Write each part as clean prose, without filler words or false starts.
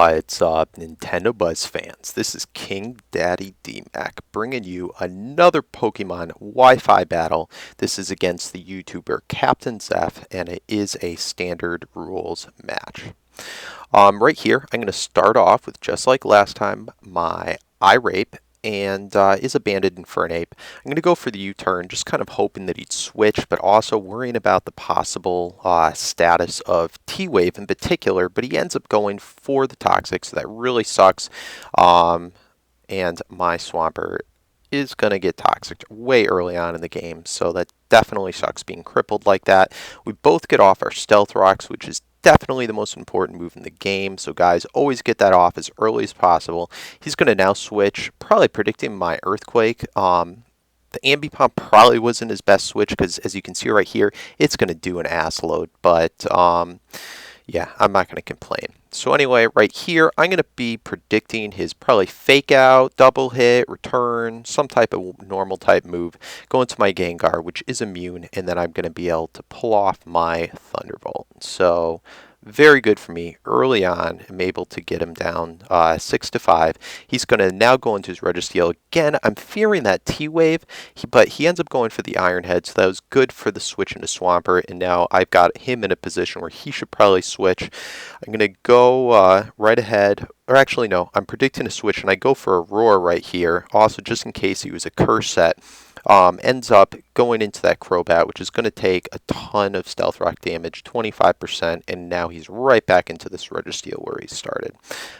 What's up, Nintendo Buzz fans? This is KingDaddyDMAC bringing you another Pokemon Wi-Fi battle. This is against the YouTuber CaptainZef, and it is a standard rules match. Right here, I'm going to start off with, just like last time, my iRape, and is a banded Infernape. I'm going to go for the U-turn, just kind of hoping that he'd switch, but also worrying about the possible status of T-Wave in particular, but he ends up going for the Toxic, so that really sucks. And my Swampert is going to get Toxic way early on in the game, so that definitely sucks being crippled like that. We both get off our Stealth Rocks, which is definitely the most important move in the game, so guys, always get that off as early as possible. He's going to now switch, probably predicting my Earthquake. The Ambipom probably wasn't his best switch because, as you can see right here, it's going to do an ass load, but yeah, I'm not going to complain. So anyway, right here, I'm going to be predicting his probably fake out, double hit, return, some type of normal type move, go into my Gengar, which is immune, and then I'm going to be able to pull off my Thunderbolt. So very good for me early on. I'm able to get him down 6-5. He's going to now go into his Registeel again. I'm fearing that T-Wave, but he ends up going for the Iron Head, so that was good for the switch into Swampert, and now I've got him in a position where he should probably switch. I'm going to go right ahead, or actually no, I'm predicting a switch, and I go for a Roar right here, also just in case he was a curse set. Ends up going into that Crobat, which is going to take a ton of Stealth Rock damage, 25%, and now he's right back into this Registeel where he started.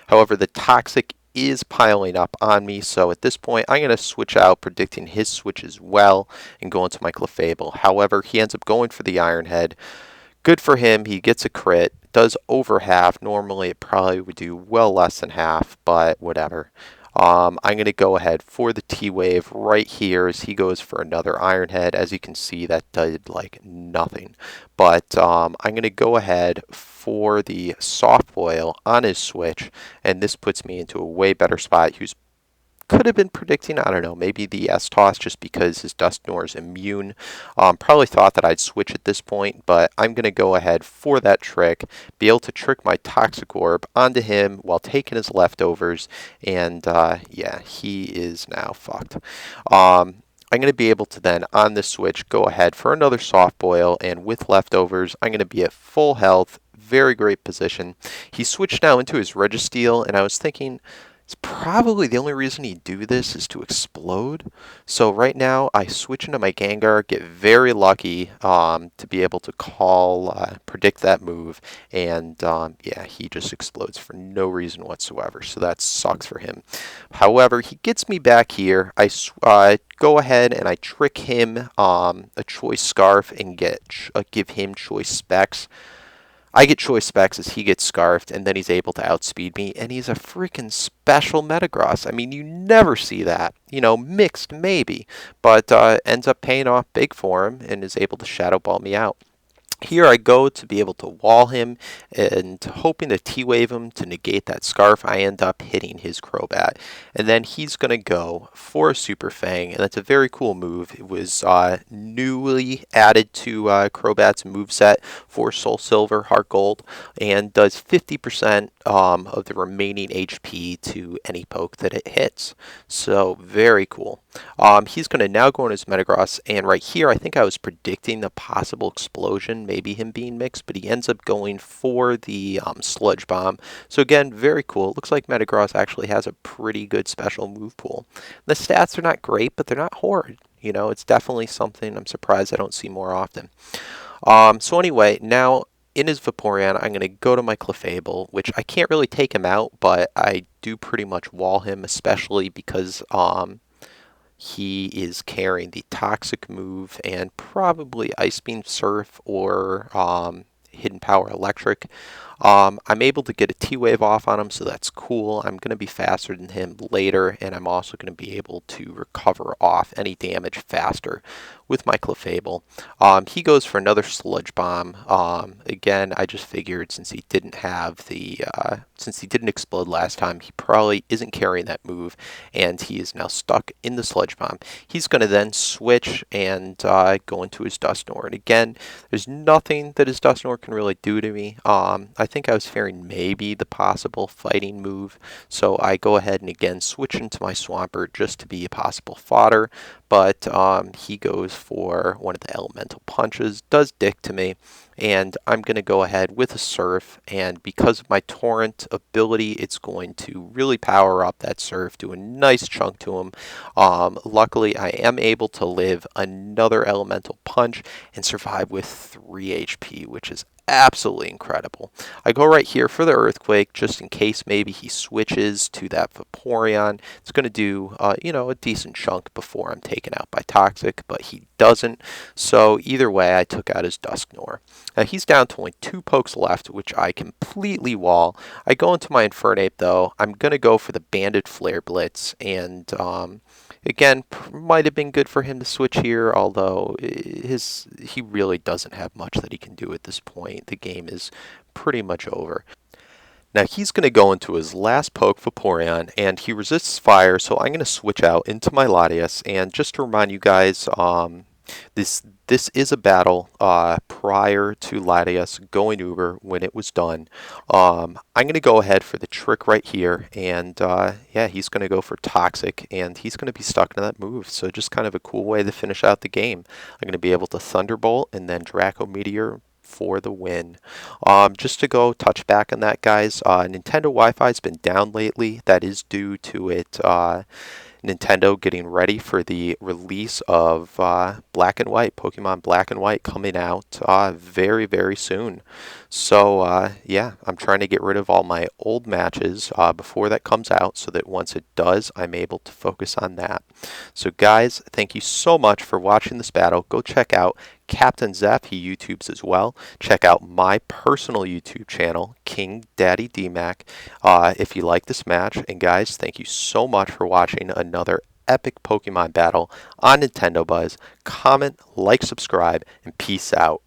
However, the Toxic is piling up on me, so at this point I'm going to switch out, predicting his switch as well, and go into my Clefable. However, he ends up going for the Iron Head. Good for him, he gets a crit, does over half. Normally it probably would do well less than half, but whatever. I'm going to go ahead for the T-Wave right here as he goes for another Iron Head. As you can see, that did like nothing. But I'm going to go ahead for the Soft Boil on his switch, and this puts me into a way better spot. He could have been predicting, I don't know, maybe the S-Toss just because his Dusknoir is immune. Probably thought that I'd switch at this point, but I'm going to go ahead for that trick, be able to trick my Toxic Orb onto him while taking his leftovers, and yeah, he is now fucked. I'm going to be able to then, on this switch, go ahead for another Soft Boil, and with leftovers, I'm going to be at full health, very great position. He switched now into his Registeel, and I was thinking, it's probably the only reason he'd do this is to explode. So right now I switch into my Gengar, get very lucky to be able to predict that move, and yeah, he just explodes for no reason whatsoever. So that sucks for him. However, he gets me back here. I go ahead and I trick him a Choice Scarf and give him Choice Specs. I get Choice Specs as he gets Scarfed, and then he's able to outspeed me, and he's a freaking special Metagross. I mean, you never see that. You know, mixed maybe, but ends up paying off big for him and is able to Shadow Ball me out. Here I go to be able to wall him, and hoping to T-Wave him to negate that Scarf, I end up hitting his Crobat. And then he's going to go for a Super Fang, and that's a very cool move. It was newly added to Crobat's moveset for Soul Silver, Heart Gold, and does 50% of the remaining HP to any poke that it hits. So very cool. He's going to now go in his Metagross, and right here I think I was predicting the possible explosion, maybe him being mixed, but he ends up going for the Sludge Bomb. So again, very cool. It looks like Metagross actually has a pretty good special move pool. The stats are not great, but they're not horrid. You know, it's definitely something I'm surprised I don't see more often. So anyway, now in his Vaporeon, I'm going to go to my Clefable, which I can't really take him out, but I do pretty much wall him, especially because he is carrying the Toxic move and probably Ice Beam Surf or Hidden Power Electric. I'm able to get a T-Wave off on him, so that's cool. I'm going to be faster than him later, and I'm also going to be able to recover off any damage faster with my Clefable. He goes for another Sludge Bomb. Again, I just figured since he didn't explode last time, he probably isn't carrying that move, and he is now stuck in the Sludge Bomb. He's going to then switch and go into his Dusknoir. And again, there's nothing that his Dusknoir can really do to me. I think I was fearing maybe the possible fighting move, so I go ahead and again switch into my Swampert just to be a possible fodder, but he goes for one of the elemental punches, does dick to me, and I'm going to go ahead with a Surf, and because of my Torrent ability, it's going to really power up that Surf, do a nice chunk to him. Luckily, I am able to live another elemental punch and survive with 3 HP, which is absolutely incredible. I go right here for the Earthquake, just in case maybe he switches to that Vaporeon. It's going to do, a decent chunk before I'm taken out by Toxic, but he doesn't. So either way, I took out his Dusknoir. Now he's down to only 2 pokes left, which I completely wall. I go into my Infernape though. I'm going to go for the Banded Flare Blitz, and again, might have been good for him to switch here, although he really doesn't have much that he can do at this point. The game is pretty much over. Now he's going to go into his last poke Vaporeon, and he resists fire, so I'm going to switch out into my Latias. And just to remind you guys, this is a battle prior to Latias going Uber when it was done. I'm going to go ahead for the trick right here, and yeah, he's going to go for Toxic, and he's going to be stuck in that move. So just kind of a cool way to finish out the game. I'm going to be able to Thunderbolt and then Draco Meteor for the win. Just to go touch back on that, guys, Nintendo Wi-Fi has been down lately. That is due to it Nintendo getting ready for the release of Black and White, Pokemon Black and White, coming out very, very soon. So yeah, I'm trying to get rid of all my old matches before that comes out, so that once it does, I'm able to focus on that. So guys, thank you so much for watching this battle. Go check out CaptainZef, he YouTubes as well. Check out my personal YouTube channel, KingDaddyDMAC, if you like this match. And guys, thank you so much for watching another epic Pokemon battle on Nintendo Buzz. Comment, like, subscribe, and peace out.